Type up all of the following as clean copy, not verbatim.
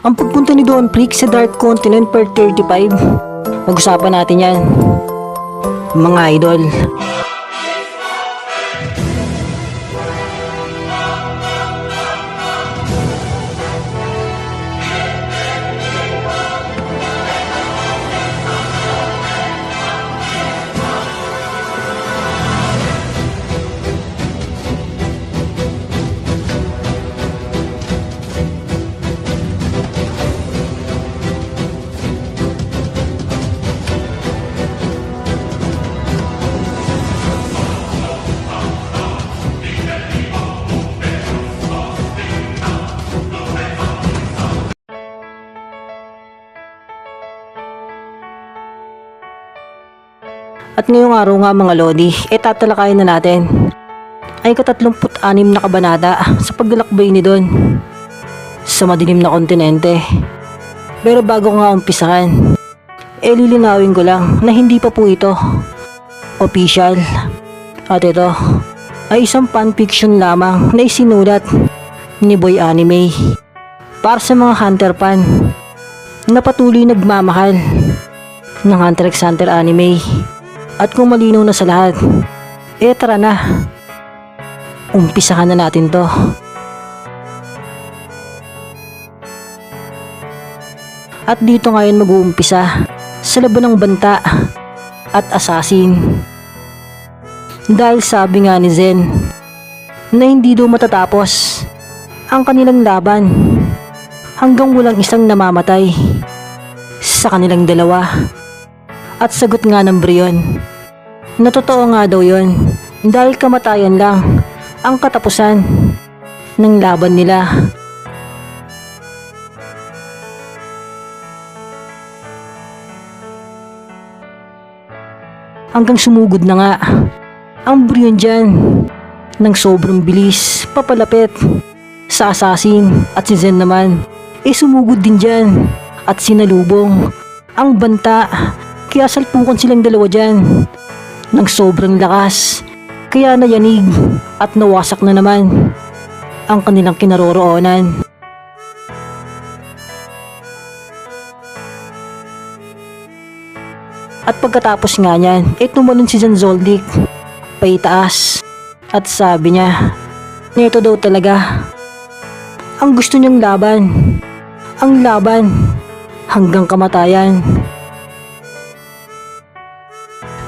Ang pagpunta ni Don Freak sa Dark Continent per 35, mag-usapan natin yan, mga idol. At ngayong araw nga mga Lodi, tatalakayin na natin ay ika-36 na kabanata sa paglalakbay ni Don sa madilim na kontinente. Pero bago ko nga umpisahan, lilinawin ko lang na hindi pa po ito official. At ito ay isang fanfiction lamang na isinulat ni Boy Anime para sa mga Hunter fan na patuloy nagmamahal ng Hunter x Hunter anime. At kung malinaw na sa lahat, tara na, umpisahan na natin to. At dito ngayon mag-uumpisa sa laban ng banta at assassin. Dahil sabi nga ni Zen na hindi daw matatapos ang kanilang laban hanggang walang isang namamatay sa kanilang dalawa. At sagot nga ng Brion na totoo nga daw yon, dahil kamatayan lang ang katapusan ng laban nila. Hanggang sumugod na nga ang Brion dyan ng sobrang bilis papalapit sa assassin, at si Zen naman sumugod din dyan at sinalubong ang banta. Kaya salpukan silang dalawa dyan ng sobrang lakas, kaya nayanig at nawasak na naman ang kanilang kinaroroonan. At pagkatapos nga niyan, tumalon si Zen Zoldyck paitaas at sabi niya na ito daw talaga ang gusto niyang laban, ang laban hanggang kamatayan.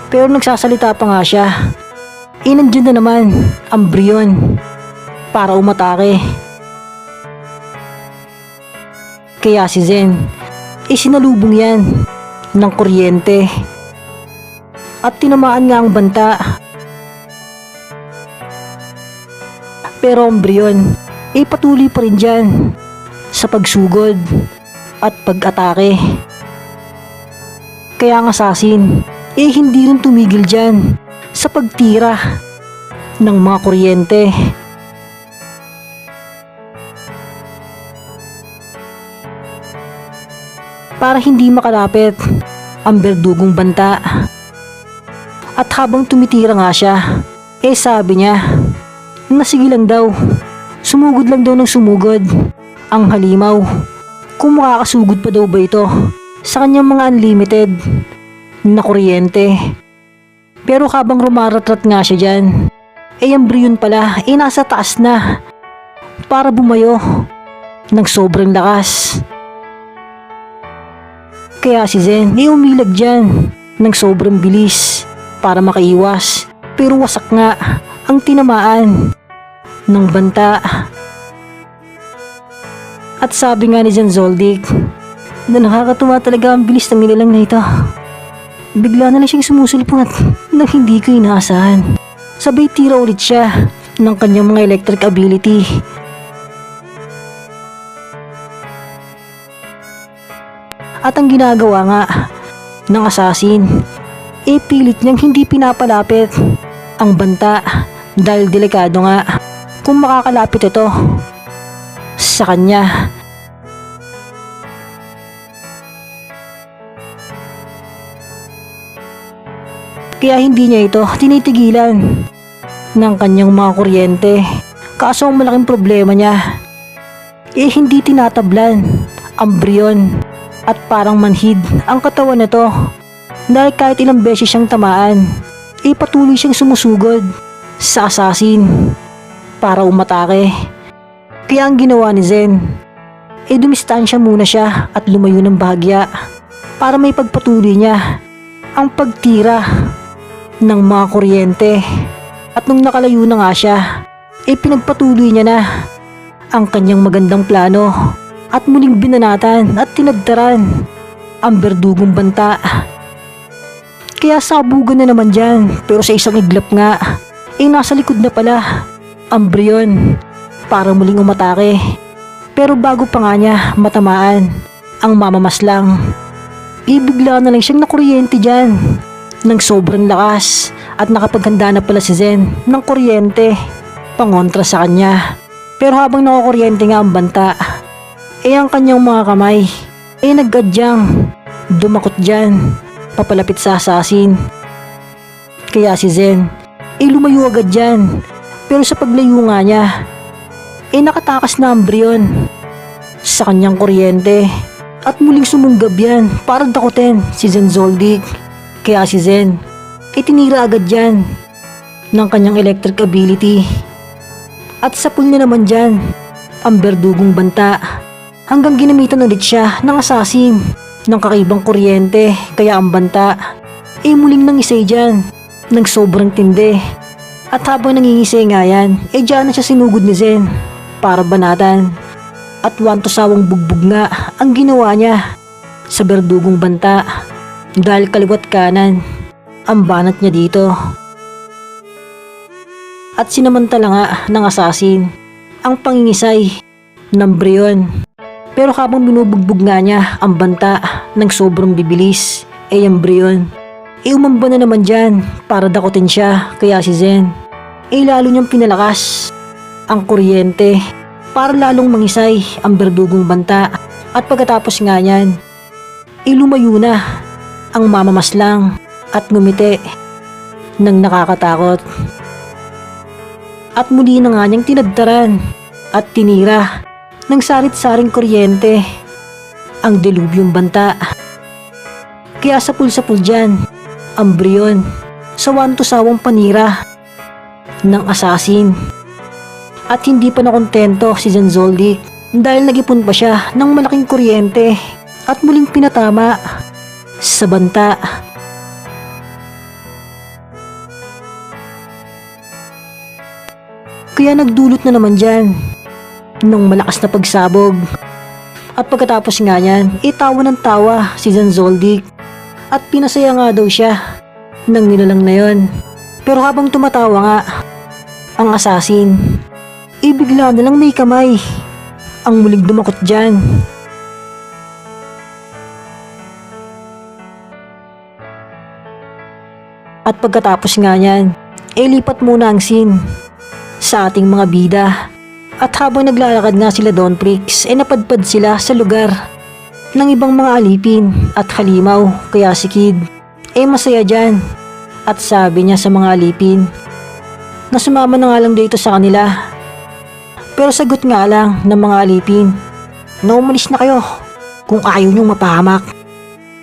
Pero nagsasalita pa nga siya, nandiyan na naman ang Brion para umatake. Kaya si Zen sinalubong yan ng kuryente at tinamaan nga ang banta. Pero ang Brion patuloy pa rin dyan sa pagsugod at pag-atake. Kaya ang assassin hindi rin tumigil dyan sa pagtira ng mga kuryente. Para hindi makalapit ang berdugong banta. At habang tumitira nga siya, sabi niya na sige lang daw, sumugod lang daw ng sumugod ang halimaw kung makakasugod pa daw ba ito sa kanyang mga unlimited na kuryente. Pero habang rumaratrat nga siya dyan, ang Brion pala nasa taas na para bumayo ng sobrang lakas. Kaya si Zen umilag dyan ng sobrang bilis para makaiwas, pero wasak nga ang tinamaan ng banta. At sabi nga ni Zen Zoldyck na nakakatuwa talaga ang bilis ng nilalang na ito. Bigla na lang siyang sumusulpot nang hindi ko inaasahan. Sabay tira ulit siya ng kanyang mga electric ability. At ang ginagawa nga ng assassin, pilit niyang hindi pinapalapit ang banta dahil delikado nga kung makakalapit ito sa kanya. Kaya hindi niya ito tinitigilan ng kanyang mga kuryente. Kaso ang malaking problema niya, hindi tinatablan ambryon, at parang manhid ang katawan nito. Dahil kahit ilang beses siyang tamaan, patuloy siyang sumusugod sa assassin para umatake. Kaya ang ginawa ni Zen, dumistansya muna siya at lumayo ng bahagya para may pagpatuloy niya ang pagtira ng mga kuryente. At nung nakalayo na nga siya, pinagpatuloy niya na ang kanyang magandang plano at muling binanatan at tinagtaran ang berdugong banta. Kaya sabugan na naman dyan, pero sa isang iglap nga, nasa likod na pala ang Brion para muling umatake. Pero bago pa nga niya matamaan ang mamamaslang, bigla na lang siyang nakuryente dyan ng sobrang lakas at nakapaghanda na pala si Zen ng kuryente pangontra sa kanya. Pero habang nakukuryente nga ang banta, ang kanyang mga kamay naggadyang dumakot dyan papalapit sa assassin. Kaya si Zen lumayo agad dyan, pero sa paglayo nga niya nakatakas na ang Brion sa kanyang kuryente at muling sumunggab yan para dakutin si Zen Zoldyck. Kaya si Zen tinira agad dyan ng kanyang electric ability at sapul niya naman dyan ang berdugong banta hanggang ginamitan ulit siya ng assassin ng kakaibang kuryente. Kaya ang banta muling nangisay dyan ng sobrang tindi. At habang nangingisay nga yan, dyan na siya sinugod ni Zen para banatan. At wanto-sawang bugbog nga ang ginawa niya sa berdugong banta dahil kaliwat kanan ang banat niya dito. At sinamantala nga ng assassin ang pangingisay ng Brion. Pero habang binubugbog nga niya ang banta ng sobrang bibilis, ang Brion umamba na naman dyan para dakutin siya. Kaya si Zen lalo niyang pinalakas ang kuryente para lalong mangisay ang berdugong banta. At pagkatapos nga niyan, lumayo na ang mamamaslang at ngumiti ng nakakatakot. At muli na nga niyang tinadtaran at tinira ng sarit-saring kuryente ang dilubyong banta. Kaya sapul-sapul dyan ang Brion sa wanto-sawang panira ng assassin. At hindi pa nakontento si Zen Zoldyck dahil nag-ipon pa siya ng malaking kuryente at muling pinatama sa banta. Kaya nagdulot na naman dyan ng malakas na pagsabog. At pagkatapos nga yan, tawa ng tawa si Zen Zoldyck at pinasaya nga daw siya ng nilalang na yon. Pero habang tumatawa nga ang assassin, bigla na lang may kamay ang muling dumakot dyan. At pagkatapos nga yan, lipat muna ang scene sa ating mga bida. At habang naglalakad nga sila Don Prix, napadpad sila sa lugar ng ibang mga alipin at halimaw. Kaya si Kid masaya dyan at sabi niya sa mga alipin na sumama na nga lang dito sa kanila. Pero sagot nga lang ng mga alipin na umalis na kayo kung ayaw niyong mapahamak,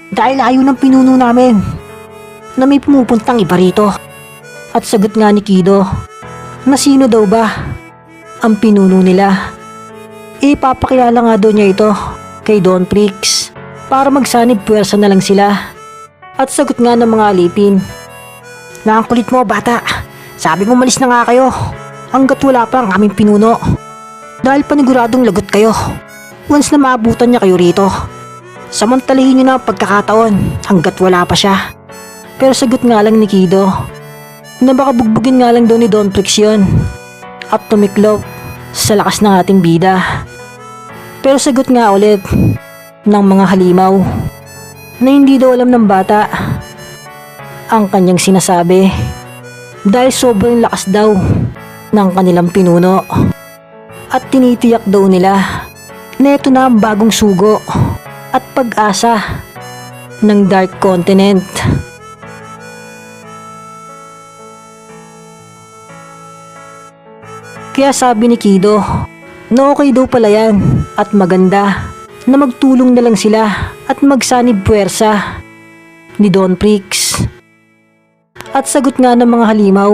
dahil ayaw ng pinuno namin na may pumupuntang iba rito. At sagot nga ni Kido na sino daw ba ang pinuno nila. Ipapakilala nga daw niya ito kay Don Prix para magsanib puwersa na lang sila. At sagot nga ng mga alipin na ang kulit mo bata, sabi mo malis na nga kayo hanggat wala pa ang aming pinuno, dahil paniguradong lagot kayo once na maabutan niya kayo rito. Samantalahin niyo na ang pagkakataon hanggat wala pa siya. Pero sagot nga lang ni Kido na baka bugbugin nga lang daw ni Don Prix yun at tumiklop sa lakas ng ating bida. Pero sagot nga ulit ng mga halimaw na hindi daw alam ng bata ang kanyang sinasabi dahil sobrang lakas daw ng kanilang pinuno. At tinitiyak daw nila na ito na ang bagong sugo at pag-asa ng Dark Continent. Kaya sabi ni Kido na okay daw pala yan at maganda na magtulong na lang sila at magsanib puwersa ni Don Prix. At sagot nga ng mga halimaw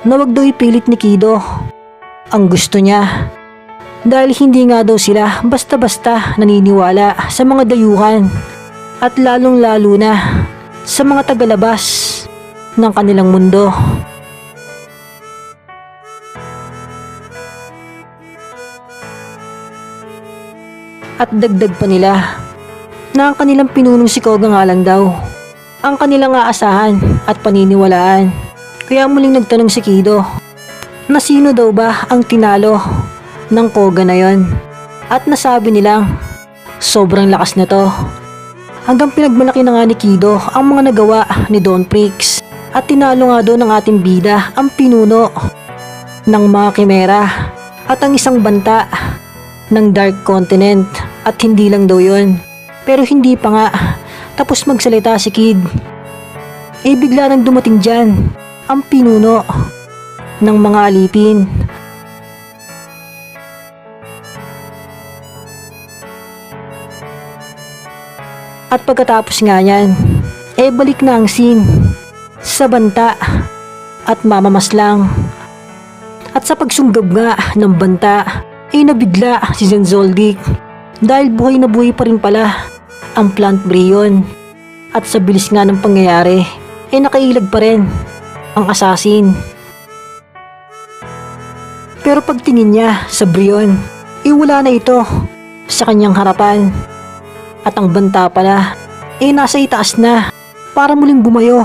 na wag daw ipilit ni Kido ang gusto niya, dahil hindi nga daw sila basta-basta naniniwala sa mga dayuhan at lalong-lalo na sa mga tagalabas ng kanilang mundo. At dagdag pa nila na ang kanilang pinunong si Koga nga lang daw ang kanilang aasahan at paniniwalaan. Kaya muling nagtanong si Kido na sino daw ba ang tinalo ng Koga na yon, at nasabi nilang sobrang lakas na to. Hanggang pinagmalaki na nga ni Kido ang mga nagawa ni Don Prix at tinalo nga doon ng ating bida ang pinuno ng mga Kimera at ang isang banta ng Dark Continent. At hindi lang daw yun, pero hindi pa nga tapos magsalita si Kid, bigla nang dumating dyan ang pinuno ng mga alipin. At pagkatapos nga yan, balik na ang scene sa banta at mamamaslang. At sa pagsunggab nga ng banta, nabigla si Zenzoldyck dahil buhay na buhay pa rin pala ang Plant Brion. At sa bilis nga ng pangyayari, nakailag pa rin ang assassin. Pero pagtingin niya sa Brion, wala na ito sa kanyang harapan. At ang banta pala, nasa itaas na para muling bumayo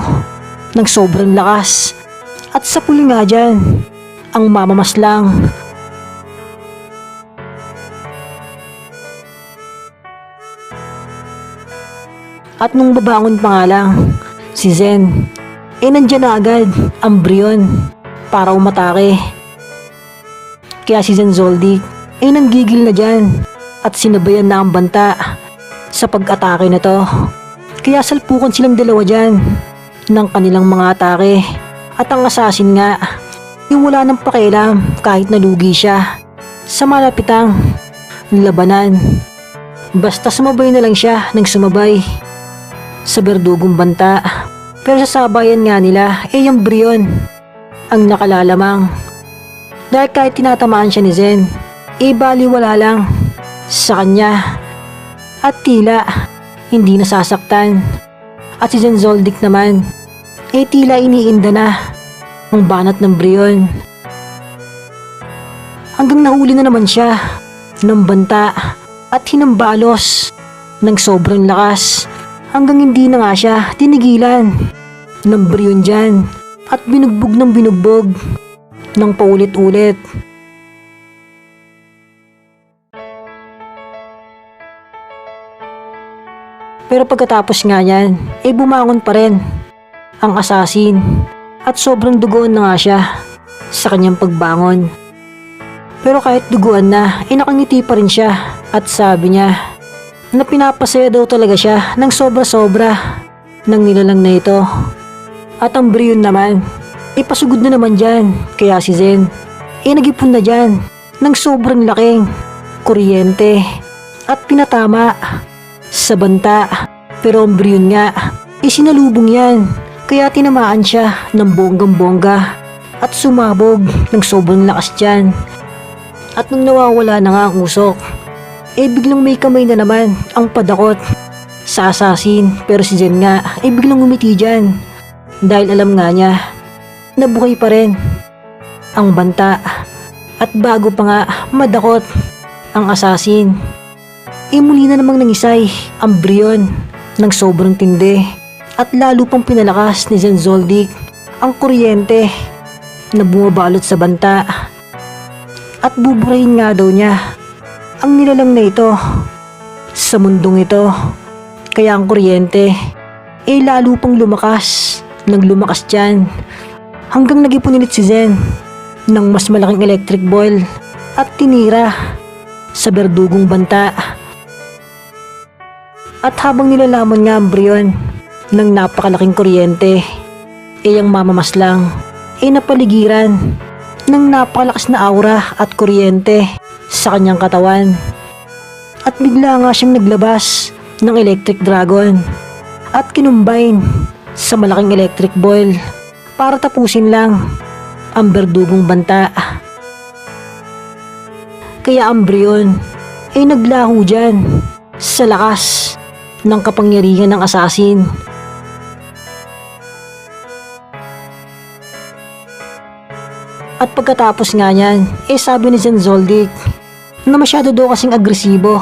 ng sobrang lakas. At sa puli nga dyan, ang mamamaslang. At nung babangon pa nga lang si Zen, nandyan na agad ang Brion para umatake. Kaya si Zenzoldyck nanggigil na dyan at sinabayan na ang banta sa pag-atake na to. Kaya salpukan silang dalawa dyan ng kanilang mga atake. At ang assassin nga, wala nang pakialam kahit nalugi siya sa malapitang labanan. Basta sumabay na lang siya ng sumabay sa berdugong banta. Pero sa sabayan nga nila, yung Brion ang nakalalamang. Dahil kahit tinatamaan siya ni Zen, baliwala lang sa kanya. At tila hindi nasasaktan. At si Zenzoldyck naman, tila iniinda na ang banat ng Brion. Hanggang nahuli na naman siya ng banta at hinambalos ng sobrang lakas. Hanggang hindi na nga siya tinigilan ng Brion dyan at binugbog ng paulit-ulit. Pero pagkatapos nga yan, bumangon pa rin ang assassin at sobrang duguan na nga siya sa kanyang pagbangon. Pero kahit duguan na, nakangiti pa rin siya at sabi niya na pinapasaya daw talaga siya ng sobra-sobra ng nilalang na ito. At ang Brion naman, pasugod na naman dyan. Kaya si Zen, nagipon na dyan ng sobrang laking kuryente at pinatama sa banta. Pero ang Brion nga, sinalubong yan. Kaya tinamaan siya ng bonggang-bongga at sumabog ng sobrang lakas dyan. At nung nawawala na nga ang usok, biglang may kamay na naman ang padakot sa assassin. Pero si Zen nga, biglang umiti dyan dahil alam nga niya na buhay pa rin ang banta. At bago pa nga madakot ang assassin, muli na namang nangisay ang Brion ng sobrang tindi. At lalo pang pinalakas ni Zenzoldyck ang kuryente na bumabalot sa banta. At buburahin nga daw niya ang nilalang na ito sa mundong ito. Kaya ang kuryente lalo pang lumakas dyan. Hanggang nag-ipon ulit si Zen ng mas malaking electric ball at tinira sa berdugong banta. At habang nilalaman nga ang Brion ng napakalaking kuryente, ang mamamaslang napaligiran ng napakalakas na aura at kuryente sa kanyang katawan. At bigla nga siyang naglabas ng electric dragon at kinumbine sa malaking electric boil para tapusin lang ang berdugong banta. Kaya ang Brion ay naglaho dyan sa lakas ng kapangyarihan ng assassin. At pagkatapos nga niyan, sabi ni Zensoldic na masyado daw kasing agresibo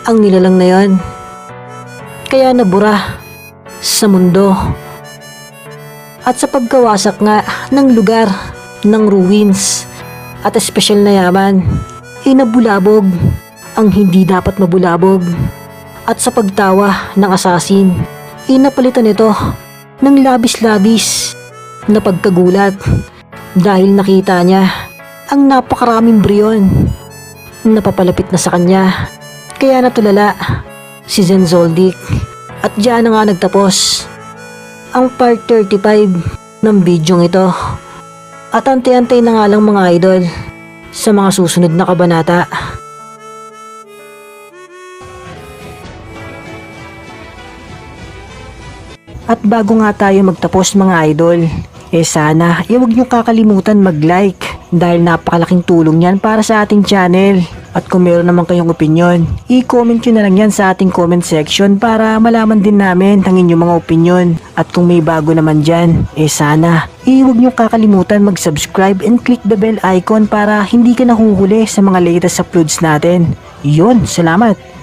ang nilalang na yon. Kaya nabura sa mundo. At sa pagkawasak nga ng lugar ng ruins at espesyal na yaman, nabulabog ang hindi dapat mabulabog. At sa pagtawa ng assassin, napalitan ito ng labis-labis na pagkagulat dahil nakita niya ang napakaraming Brion na papalapit na sa kanya. Kaya natulala si Zensoldic at diyan na nga nagtapos ang part 35 ng bidyong ito. At antay-antay na nga lang mga idol sa mga susunod na kabanata. At bago nga tayo magtapos mga idol, sana huwag niyo kakalimutan mag-like dahil napakalaking tulong yan para sa ating channel. At kung meron naman kayong opinyon, i-comment nyo na lang yan sa ating comment section para malaman din namin ang inyong mga opinyon. At kung may bago naman dyan, sana huwag niyo kakalimutan mag-subscribe and click the bell icon para hindi ka nahuhuli sa mga latest uploads natin. Yun, salamat!